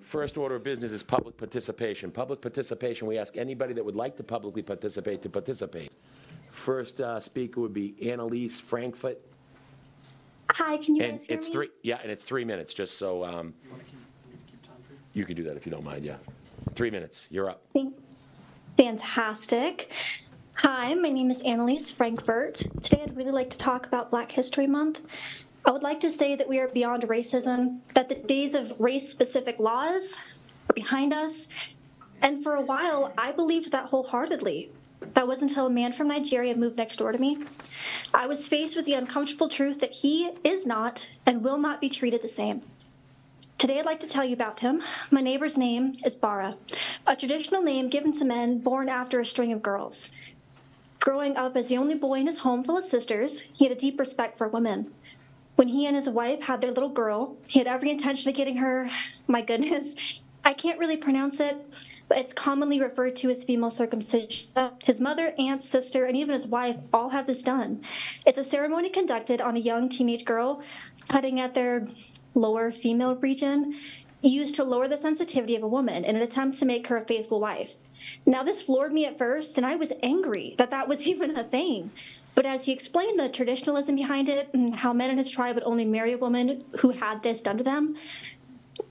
First order of business is public participation. Public participation, we ask anybody that would like to publicly participate to participate. First speaker would be Annalise Frankfurt. Hi, can you And guys hear it's me? 3, yeah, and it's 3 minutes, just so You want to keep time for you? you can do that if you don't mind, yeah. 3 minutes, you're up. Fantastic. Hi, my name is Annalise Frankfurt. Today I'd really like to talk about Black History Month. I would like to say that we are beyond racism, that the days of race-specific laws are behind us, and for a while I believed that wholeheartedly. That was until a man from Nigeria moved next door to me. I was faced with the uncomfortable truth that he is not and will not be treated the same. Today I'd like to tell you about him. My neighbor's name is Bara, a traditional name given to men born after a string of girls. Growing up as the only boy in his home full of sisters, he had a deep respect for women. When he and his wife had their little girl, he had every intention of getting her, my goodness, I can't really pronounce it, but it's commonly referred to as female circumcision. His mother, aunt, sister, and even his wife all have this done. It's a ceremony conducted on a young teenage girl, cutting at their lower female region, used to lower the sensitivity of a woman in an attempt to make her a faithful wife. Now, this floored me at first, and I was angry that that was even a thing. But as he explained the traditionalism behind it and how men in his tribe would only marry a woman who had this done to them,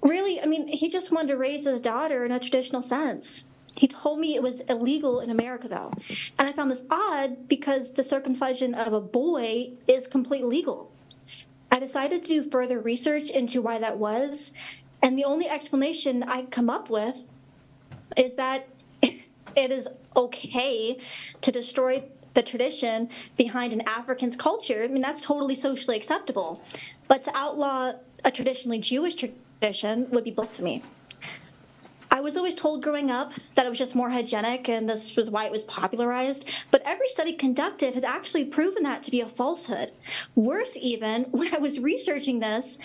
really, I mean, he just wanted to raise his daughter in a traditional sense. He told me it was illegal in America, though. And I found this odd because the circumcision of a boy is completely legal. I decided to do further research into why that was, and the only explanation I could come up with is that it is okay to destroy the tradition behind an African's culture. I mean, that's totally socially acceptable. But to outlaw a traditionally Jewish tradition would be blasphemy. I was always told growing up that it was just more hygienic and this was why it was popularized, but every study conducted has actually proven that to be a falsehood. Worse even, when I was researching this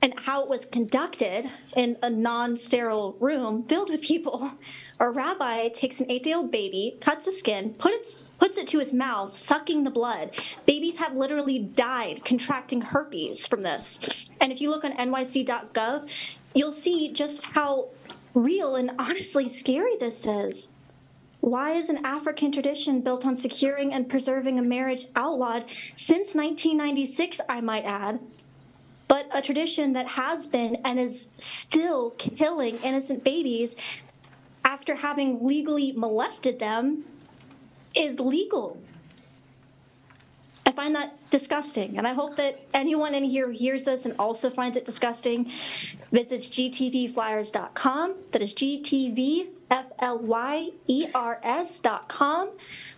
and how it was conducted in a non-sterile room filled with people, a rabbi takes an 8-day-old baby, cuts the skin, puts it to his mouth, sucking the blood. Babies have literally died contracting herpes from this. And if you look on nyc.gov, you'll see just how real and honestly scary this is. Why is an African tradition built on securing and preserving a marriage outlawed since 1996, I might add, but a tradition that has been and is still killing innocent babies after having legally molested them is legal? I find that disgusting, and I hope that anyone in here who hears this and also finds it disgusting visits gtvflyers.com. That is gtvflyers.com.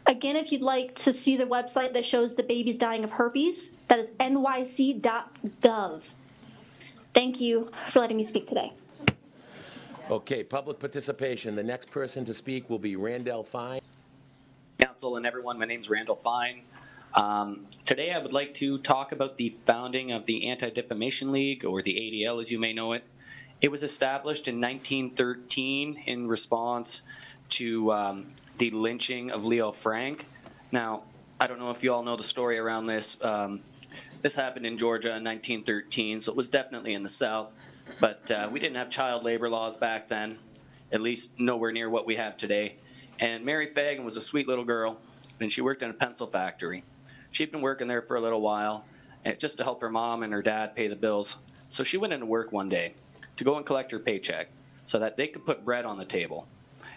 Again, if you'd like to see the website that shows the babies dying of herpes, that is nyc.gov. Thank you for letting me speak today. Okay, public participation. The next person to speak will be Randall Fine. Council and everyone, my name's Randall Fine. Today I would like to talk about the founding of the Anti-Defamation League, or the ADL as you may know it. It was established in 1913 in response to the lynching of Leo Frank. Now, I don't know if you all know the story around this. This happened in Georgia in 1913, so it was definitely in the South, but we didn't have child labor laws back then, at least nowhere near what we have today. And Mary Fagan was a sweet little girl, and she worked in a pencil factory. She'd been working there for a little while, just to help her mom and her dad pay the bills. So she went into work one day to go and collect her paycheck so that they could put bread on the table.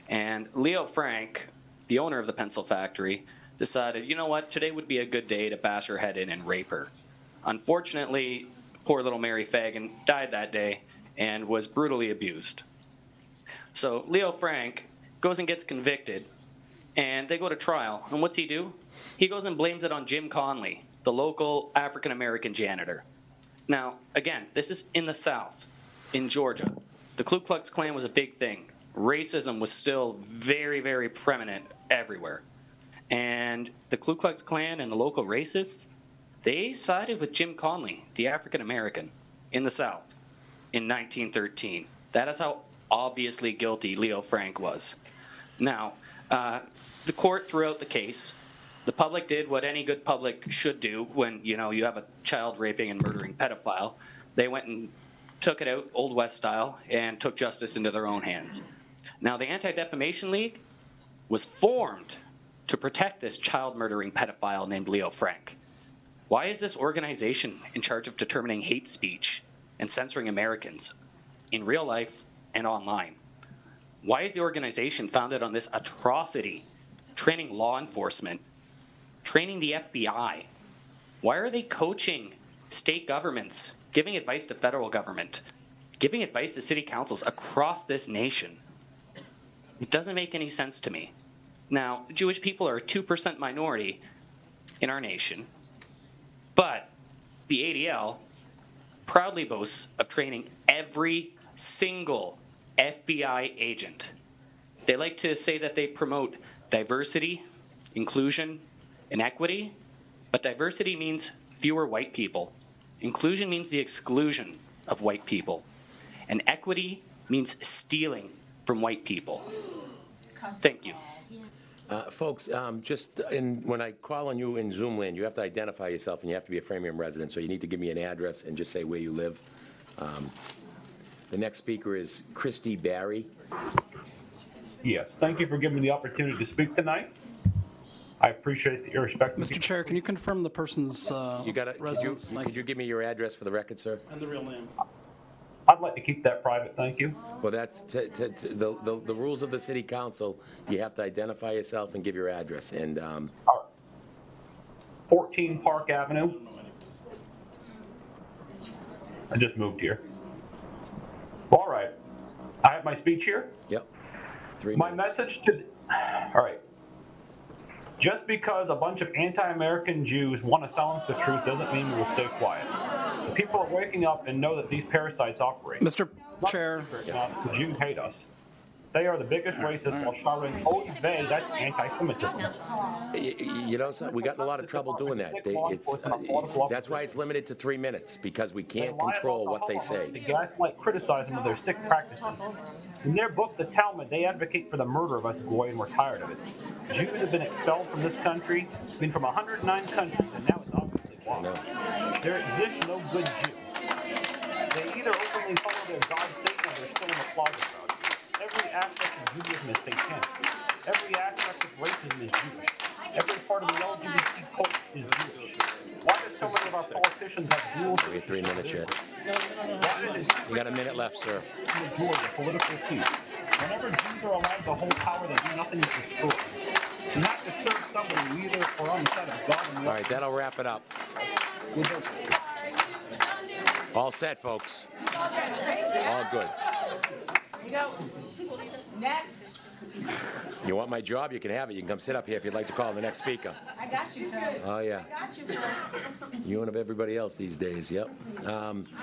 And Leo Frank, the owner of the pencil factory, decided, you know what, today would be a good day to bash her head in and rape her. Unfortunately, poor little Mary Fagan died that day and was brutally abused. So Leo Frank goes and gets convicted, and they go to trial. And what's he do? He goes and blames it on Jim Conley, the local African-American janitor. Now, again, this is in the South, in Georgia. The Ku Klux Klan was a big thing. Racism was still very, very prominent everywhere. And the Ku Klux Klan and the local racists, they sided with Jim Conley, the African-American, in the South in 1913. That is how obviously guilty Leo Frank was. Now, the court threw out the case. The public did what any good public should do when, you know, you have a child raping and murdering pedophile. They went and took it out Old West style and took justice into their own hands. Now, the Anti-Defamation League was formed to protect this child-murdering pedophile named Leo Frank. Why is this organization in charge of determining hate speech and censoring Americans in real life and online? Why is the organization founded on this atrocity, training law enforcement, training the FBI? Why are they coaching state governments, giving advice to federal government, giving advice to city councils across this nation? It doesn't make any sense to me. Now, Jewish people are a 2% minority in our nation, but the ADL proudly boasts of training every single FBI agent. They like to say that they promote diversity, inclusion, and equity, but diversity means fewer white people. Inclusion means the exclusion of white people. And equity means stealing from white people. Thank you. Folks, when I call on you in Zoom land, you have to identify yourself, and you have to be a Framingham resident, so you need to give me an address and just say where you live. The next speaker is Christy Barry. Yes, thank you for giving me the opportunity to speak tonight. I appreciate your respect. Mr. Chair, can you confirm the person's residence? Could you give me your address for the record, sir? And the real name. I'd like to keep that private, thank you. Well, that's the rules of the city council. You have to identify yourself and give your address. And 14 Park Avenue. I just moved here. All right, I have my speech here. Yep. 3 My minutes. message to, all right. Just because a bunch of anti-American Jews want to silence the truth doesn't mean we will stay quiet. The people are waking up and know that these parasites operate. Mr. Chair. The Jews hate us. They are the biggest racists while shouting, "Oy vey," that's anti-Semitism. You know, we got in a lot of trouble doing that. That's why it's limited to 3 minutes, because we can't control what they say. The gaslight criticize them of their sick practices. In their book, The Talmud, they advocate for the murder of us goy, and we're tired of it. Jews have been expelled from this country, from 109 countries, and now it's obviously why. There exists no good Jew. They either openly follow their God, Satan, or they're still in the closet about it. Every aspect of Judaism is satanic. Every aspect of racism is Jewish. Every part of the LGBT cult is Jewish. Why do so many of our politicians have dual? We have 3 minutes yet. You got a minute left, sir. Majority of political seats. Whenever Jews are allowed to hold power, they do nothing but destroy. You have to serve somebody either or on the side of God. All right, that'll wrap it up. All set, folks. All good. Here you go. Next. You want my job? You can have it. You can come sit up here if you'd like to call the next speaker. I got you, Phil. Oh, yeah. I got you, Phil. You and everybody else these days, yep.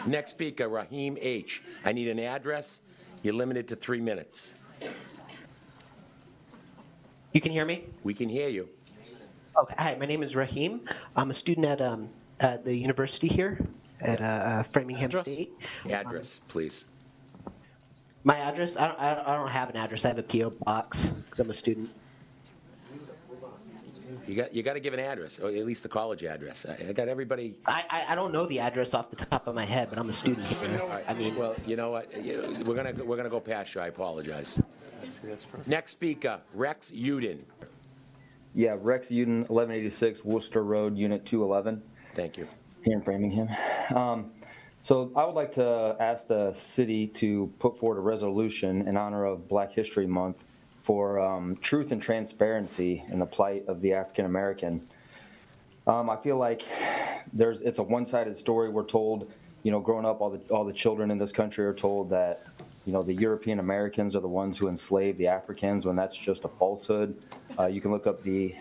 Next speaker, Raheem H. I need an address. You're limited to 3 minutes. You can hear me? We can hear you. Okay. Hi, my name is Raheem. I'm a student at the university here at Framingham State. Address, please. My address? I don't have an address. I have a PO box because I'm a student. You got to give an address, or at least the college address. I got everybody. I don't know the address off the top of my head, but I'm a student here. I mean, well, you know what? We're gonna go past you. I apologize. Next speaker, Rex Uden. Yeah, Rex Uden, 1186 Worcester Road, Unit 211. Thank you. Here in Framingham. So I would like to ask the city to put forward a resolution in honor of Black History Month for truth and transparency in the plight of the African American. I feel like it's a one-sided story. We're told, growing up, all the children in this country are told that, the European Americans are the ones who enslaved the Africans, when that's just a falsehood. You can look up the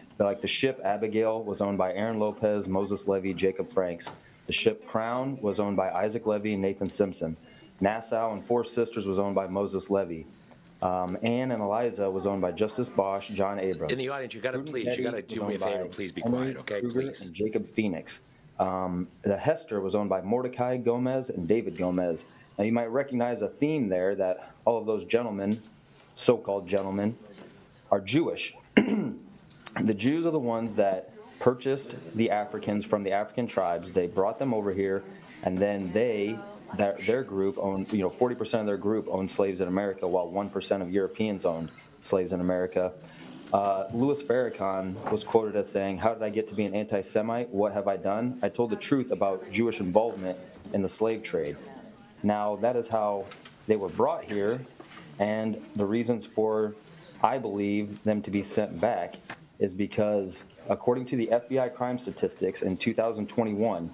ship Abigail was owned by Aaron Lopez, Moses Levy, Jacob Franks. The ship Crown was owned by Isaac Levy and Nathan Simpson. Nassau and Four Sisters was owned by Moses Levy. Anne and Eliza was owned by Justice Bosch, John Abrams. In the audience, you got to do me a favor and please be quiet, okay? Please. And Jacob Phoenix. The Hester was owned by Mordecai Gomez and David Gomez. Now you might recognize a theme there, that all of those gentlemen, so-called gentlemen, are Jewish. The Jews are the ones that purchased the Africans from the African tribes. They brought them over here, and then they their group owned, 40% of their group owned slaves in America, while 1% of Europeans owned slaves in America. Louis Farrakhan was quoted as saying, "How did I get to be an anti-Semite? What have I done? I told the truth about Jewish involvement in the slave trade." Now, that is how they were brought here, and the reasons for, I believe, them to be sent back is because, according to the FBI crime statistics in 2021,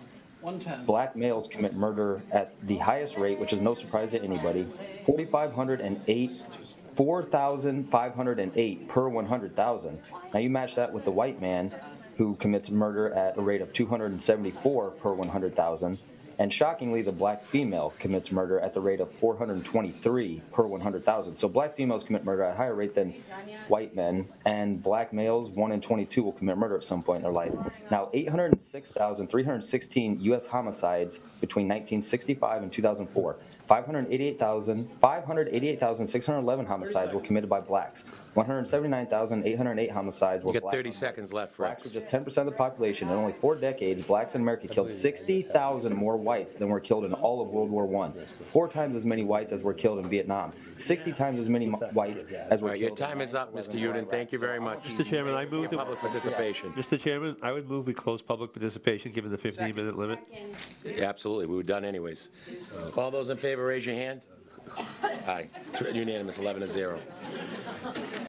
black males commit murder at the highest rate, which is no surprise to anybody, 4,508 per 100,000. Now you match that with the white man, who commits murder at a rate of 274 per 100,000. And shockingly, the black female commits murder at the rate of 423 per 100,000. So black females commit murder at a higher rate than white men, and black males, 1 in 22, will commit murder at some point in their life. Now, 806,316 U.S. homicides between 1965 and 2004. 588,611 homicides were committed by blacks. 179,808 homicides were You got black. 30 seconds left, Blacks Rex. were just 10% of the population. In only 4 decades, blacks in America killed 60,000 more whites than were killed in all of World War I. 4 times as many whites as were killed in Vietnam. 60 times as many whites as were All right, killed. your time is up, Mr. Uden. Thank you very much. Mr. Chairman, I move Your public participation. Mr. Chairman, I would move we close public participation, given the 15-minute limit. Absolutely, we were done anyways. All those in favor, raise your hand. Aye. Unanimous, 11-0.